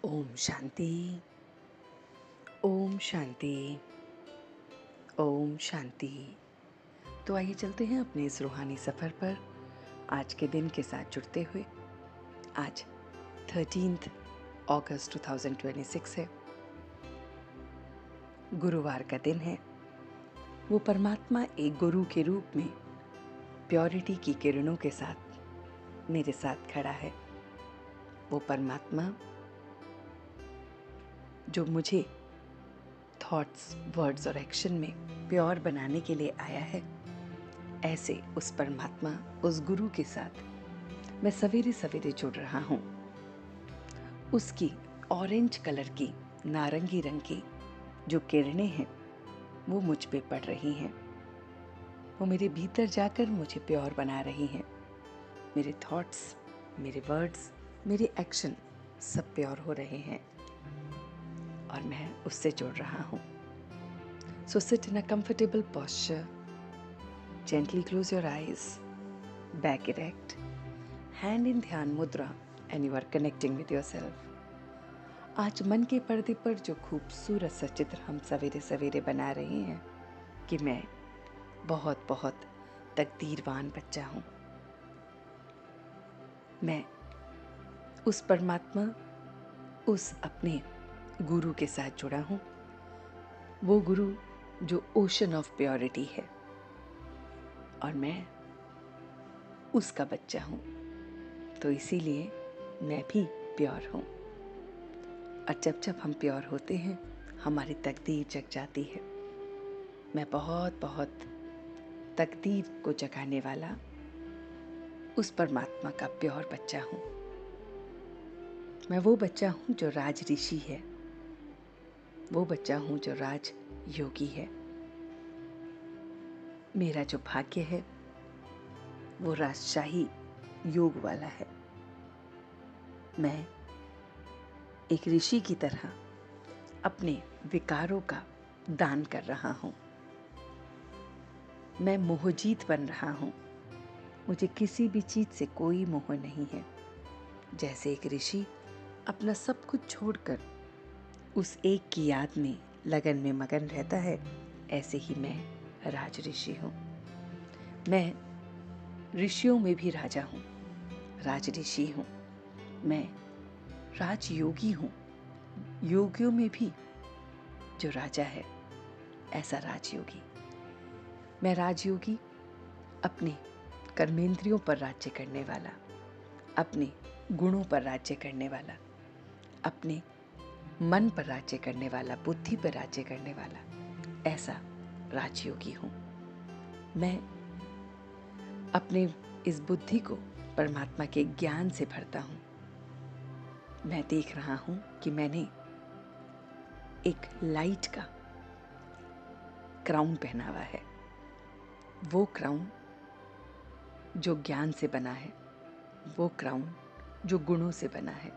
ओम शांति। ओम शांति। ओम शांति। तो आइए चलते हैं अपने इस रूहानी सफ़र पर आज के दिन के साथ जुड़ते हुए। आज 13 अगस्त 2026 है, गुरुवार का दिन है। वो परमात्मा एक गुरु के रूप में प्योरिटी की किरणों के साथ मेरे साथ खड़ा है। वो परमात्मा जो मुझे थॉट्स, वर्ड्स और एक्शन में प्योर बनाने के लिए आया है, ऐसे उस परमात्मा, उस गुरु के साथ मैं सवेरे सवेरे जुड़ रहा हूँ। उसकी ऑरेंज कलर की, नारंगी रंग की जो किरणें हैं वो मुझ पे पड़ रही हैं। वो मेरे भीतर जाकर मुझे प्योर बना रही हैं। मेरे थॉट्स, मेरे वर्ड्स, मेरे एक्शन सब प्योर हो रहे हैं और मैं उससे जुड़ रहा हूँ। So sit in a comfortable posture. Gently close your eyes. Back erect. Hand in ध्यान मुद्रा and you are connecting with yourself. आज मन के पर्दे पर जो खूबसूरत सा चित्र हम सवेरे सवेरे बना रहे हैं कि मैं बहुत बहुत तकदीरवान बच्चा हूँ। मैं उस परमात्मा, उस अपने गुरु के साथ जुड़ा हूँ। वो गुरु जो ओशन ऑफ प्योरिटी है और मैं उसका बच्चा हूँ, तो इसीलिए मैं भी प्योर हूँ। और जब जब हम प्योर होते हैं हमारी तकदीर जग जाती है। मैं बहुत बहुत तकदीर को जगाने वाला उस परमात्मा का प्योर बच्चा हूँ। मैं वो बच्चा हूँ जो राज ऋषि है, वो बच्चा हूँ जो राज योगी है। मेरा जो भाग्य है वो राजशाही योग वाला है। मैं एक ऋषि की तरह अपने विकारों का दान कर रहा हूँ। मैं मोहजीत बन रहा हूँ। मुझे किसी भी चीज़ से कोई मोह नहीं है। जैसे एक ऋषि अपना सब कुछ छोड़कर उस एक की याद में, लगन में मगन रहता है, ऐसे ही मैं राज ऋषि हूँ। मैं ऋषियों में भी राजा हूँ, राज ऋषि हूँ। मैं राजयोगी हूँ, योगियों में भी जो राजा है, ऐसा राजयोगी। मैं राजयोगी, अपने कर्मेंद्रियों पर राज्य करने वाला, अपने गुणों पर राज्य करने वाला, अपने मन पर राज्य करने वाला, बुद्धि पर राज्य करने वाला, ऐसा राजयोगी हूँ। मैं अपने इस बुद्धि को परमात्मा के ज्ञान से भरता हूँ। मैं देख रहा हूँ कि मैंने एक लाइट का क्राउन पहना हुआ है। वो क्राउन जो ज्ञान से बना है, वो क्राउन जो गुणों से बना है,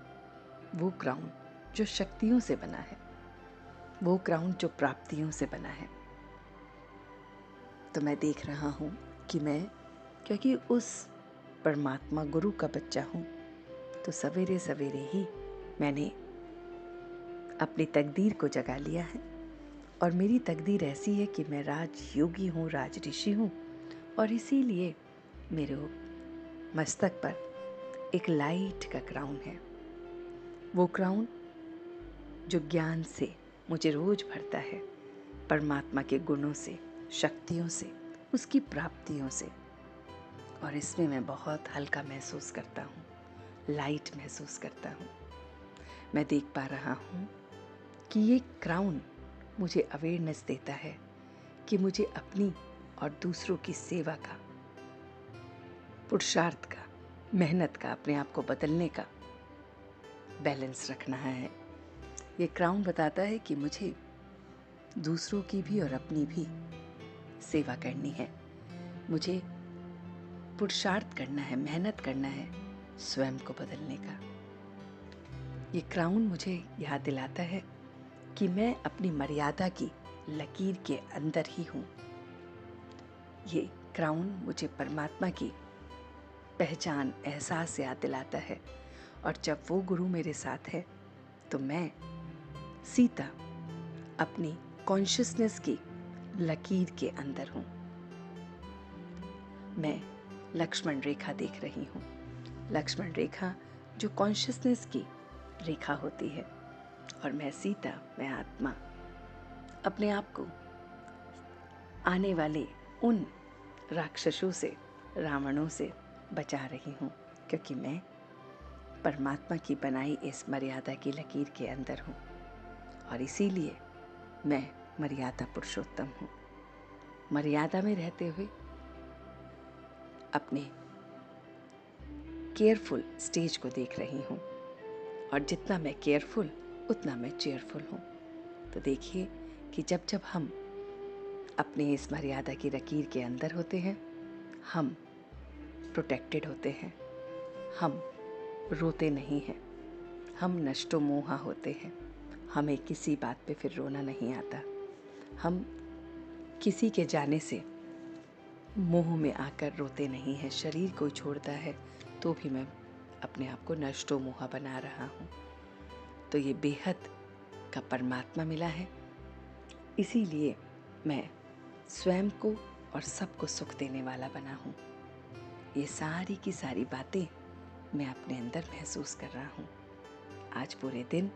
वो क्राउन जो शक्तियों से बना है, वो क्राउन जो प्राप्तियों से बना है। तो मैं देख रहा हूँ कि मैं, क्योंकि उस परमात्मा गुरु का बच्चा हूँ, तो सवेरे सवेरे ही मैंने अपनी तकदीर को जगा लिया है। और मेरी तकदीर ऐसी है कि मैं राजयोगी हूँ, राज ऋषि हूँ, और इसीलिए मेरे मस्तक पर एक लाइट का क्राउन है। वो क्राउन जो ज्ञान से मुझे रोज भरता है, परमात्मा के गुणों से, शक्तियों से, उसकी प्राप्तियों से। और इसमें मैं बहुत हल्का महसूस करता हूँ, लाइट महसूस करता हूँ। मैं देख पा रहा हूँ कि ये क्राउन मुझे अवेयरनेस देता है कि मुझे अपनी और दूसरों की सेवा का, पुरुषार्थ का, मेहनत का, अपने आप को बदलने का बैलेंस रखना है। ये क्राउन बताता है कि मुझे दूसरों की भी और अपनी भी सेवा करनी है। मुझे पुरुषार्थ करना है, मेहनत करना है स्वयं को बदलने का। ये क्राउन मुझे याद दिलाता है कि मैं अपनी मर्यादा की लकीर के अंदर ही हूँ। ये क्राउन मुझे परमात्मा की पहचान, एहसास याद दिलाता है। और जब वो गुरु मेरे साथ है तो मैं सीता अपनी कॉन्शियसनेस की लकीर के अंदर हूँ। मैं लक्ष्मण रेखा देख रही हूँ। लक्ष्मण रेखा जो कॉन्शियसनेस की रेखा होती है, और मैं सीता, मैं आत्मा अपने आप को आने वाले उन राक्षसों से, रावणों से बचा रही हूँ, क्योंकि मैं परमात्मा की बनाई इस मर्यादा की लकीर के अंदर हूँ, और इसीलिए मैं मर्यादा पुरुषोत्तम हूँ। मर्यादा में रहते हुए अपने केयरफुल स्टेज को देख रही हूँ, और जितना मैं केयरफुल उतना मैं चेयरफुल हूँ। तो देखिए कि जब जब हम अपने इस मर्यादा की लकीर के अंदर होते हैं, हम प्रोटेक्टेड होते हैं, हम रोते नहीं हैं, हम नष्टो मोहा होते हैं, हमें किसी बात पे फिर रोना नहीं आता, हम किसी के जाने से मोह में आकर रोते नहीं हैं। शरीर कोई छोड़ता है तो भी मैं अपने आप को नष्टो मोहा बना रहा हूँ। तो ये बेहद का परमात्मा मिला है, इसीलिए मैं स्वयं को और सबको सुख देने वाला बना हूँ। ये सारी की सारी बातें मैं अपने अंदर महसूस कर रहा हूँ। आज पूरे दिन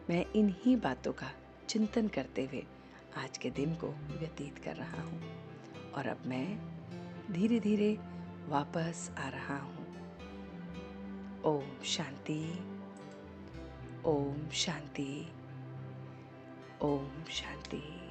मैं इन्हीं बातों का चिंतन करते हुए आज के दिन को व्यतीत कर रहा हूँ, और अब मैं धीरे धीरे वापस आ रहा हूँ। ओम शांति, ओम शांति, ओम शांति।